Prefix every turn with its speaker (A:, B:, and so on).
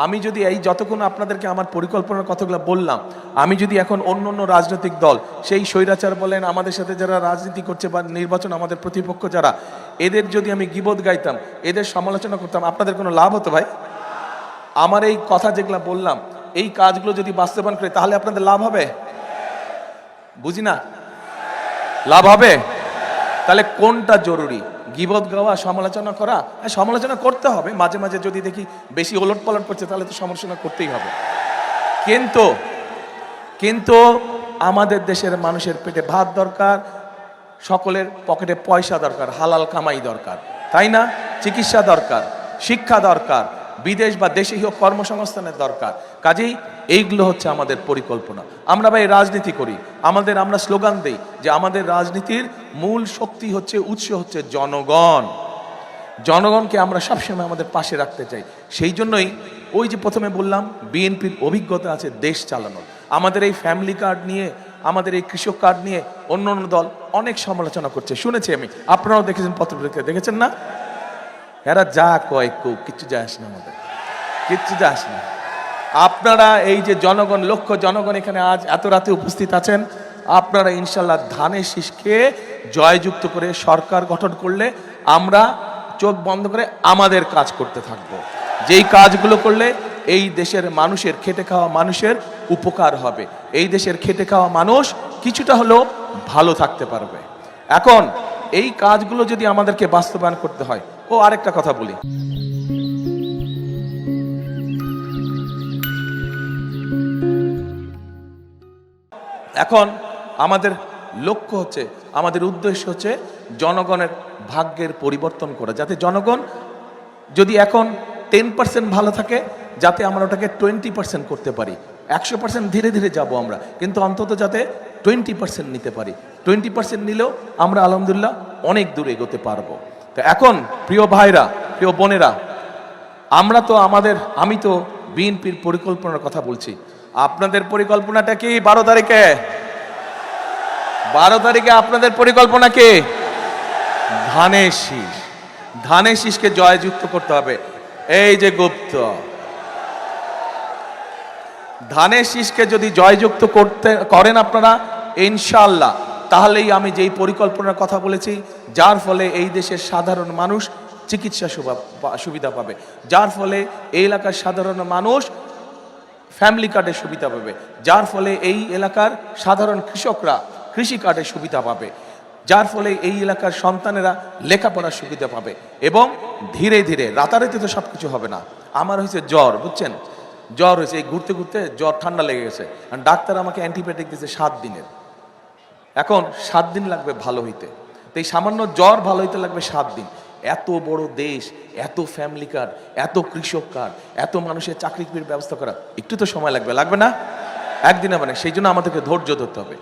A: আমি যদি এই যতক্ষণ আপনাদেরকে আমার পরিকল্পনার কথাগুলো বললাম, আমি যদি এখন অন্য অন্য রাজনৈতিক দল, সেই স্বৈরাচার বলেন, আমাদের সাথে যারা রাজনীতি করছে বা নির্বাচন আমাদের প্রতিপক্ষ যারা, এদের যদি আমি গীবত গাইতাম, এদের সমালোচনা করতাম, আপনাদের কোনো লাভ হতো ভাই? আমার এই কথা যেগুলো বললাম, এই কাজগুলো যদি বাস্তবায়ন করে, তাহলে আপনাদের লাভ হবে? বুঝি না, লাভ হবে? তাহলে কোনটা জরুরি? গীবত গাওয়া, সমালোচনা করা? হ্যাঁ, সমালোচনা করতে হবে মাঝে মাঝে, যদি দেখি বেশি ওলট পালট করছে তাহলে তো সমালোচনা করতেই হবে। কিন্তু আমাদের দেশের মানুষের পেটে ভাত দরকার, সকলের পকেটে পয়সা দরকার, হালাল কামাই দরকার, তাই না? চিকিৎসা দরকার, শিক্ষা দরকার, বিদেশ বা দেশেই হোক কর্মসংস্থানের দরকার। কাজেই এইগুলো হচ্ছে আমাদের পরিকল্পনা। আমরা ভাই রাজনীতি করি, আমরা স্লোগান দেই যে আমাদের রাজনীতির মূল শক্তি হচ্ছে, উৎস হচ্ছে জনগণ। জনগণকে আমরা সবসময় আমাদের পাশে রাখতে চাই। সেই জন্যই ওই যে প্রথমে বললাম, বিএনপির অভিজ্ঞতা আছে দেশ চালানোর। আমাদের এই ফ্যামিলি কার্ড নিয়ে, আমাদের এই কৃষক কার্ড নিয়ে অন্য অন্য দল অনেক সমালোচনা করছে, শুনেছি আমি, আপনারাও দেখেছেন, পত্রপত্রিকায় দেখেছেন না? এরা যা কয় কিচ্ছু যায় আসে না, আমাদের কিচ্ছু যায় আসে না। আপনারা এই যে জনগণ, লক্ষ জনগণ এখানে আজ এত রাতে উপস্থিত আছেন, আপনারা ইনশাল্লাহ ধানের শীষকে জয়যুক্ত করে সরকার গঠন করলে আমরা চোখ বন্ধ করে আমাদের কাজ করতে থাকব। যেই কাজগুলো করলে এই দেশের মানুষের, খেটে খাওয়া মানুষের উপকার হবে, এই দেশের খেটে খাওয়া মানুষ কিছুটা হলেও ভালো থাকতে পারবে। এখন এই কাজগুলো যদি আমাদেরকে বাস্তবায়ন করতে হয়, আরেকটা কথা বলি, এখন আমাদের লক্ষ্য হচ্ছে, আমাদের উদ্দেশ্য হচ্ছে জনগণের ভাগ্যের পরিবর্তন করা, যাতে জনগণ যদি এখন 10% ভালো থাকে, যাতে আমরা ওটাকে 20% করতে পারি। 100% ধীরে ধীরে যাব আমরা, কিন্তু অন্তত যাতে 20% নিতে পারি। 20% নিলেও আমরা আলহামদুলিল্লাহ অনেক দূর এগোতে পারবো। তো এখন প্রিয় ভাইরা, প্রিয় বোনেরা, আমি তো বিএনপির পরিকল্পনার কথা বলছি। আপনাদের পরিকল্পনাটা কি? 12 তারিখে আপনাদের পরিকল্পনা কি? ধানের শীষকে জয়যুক্ত করতে হবে। এই যে গুপ্ত, ধানের শীষকে যদি জয়যুক্ত করেন আপনারা ইনশাআল্লাহ, তাহলেই আমি যেই পরিকল্পনার কথা বলেছি, যার ফলে এই দেশের সাধারণ মানুষ চিকিৎসা সুবিধা পাবে, যার ফলে এই এলাকার সাধারণ মানুষ ফ্যামিলি কার্ডের সুবিধা পাবে, যার ফলে এই এলাকার সাধারণ কৃষকরা কৃষি কার্ডের সুবিধা পাবে, যার ফলে এই এলাকার সন্তানেরা লেখাপড়ার সুবিধা পাবে। এবং ধীরে ধীরে, রাতারাতি তো সবকিছু হবে না। আমার হয়েছে জ্বর, বুঝছেন, জ্বর হয়েছে, এই ঘুরতে ঘুরতে জ্বর, ঠান্ডা লেগে গেছে, আর ডাক্তার আমাকে অ্যান্টিবায়োটিক দিয়েছে 7 দিনের। এখন 7 দিন লাগবে ভালো হইতে, তো এই সামান্য জ্বর ভালো হইতে লাগবে 7 দিন। এত বড় দেশ, এত ফ্যামিলি কার্ড, এত কৃষক কার্ড, এত মানুষের চাকরির ব্যবস্থা করা, একটু তো সময় লাগবে না? একদিনে মানে, সেই জন্য আমাদেরকে ধৈর্য ধরতে হবে।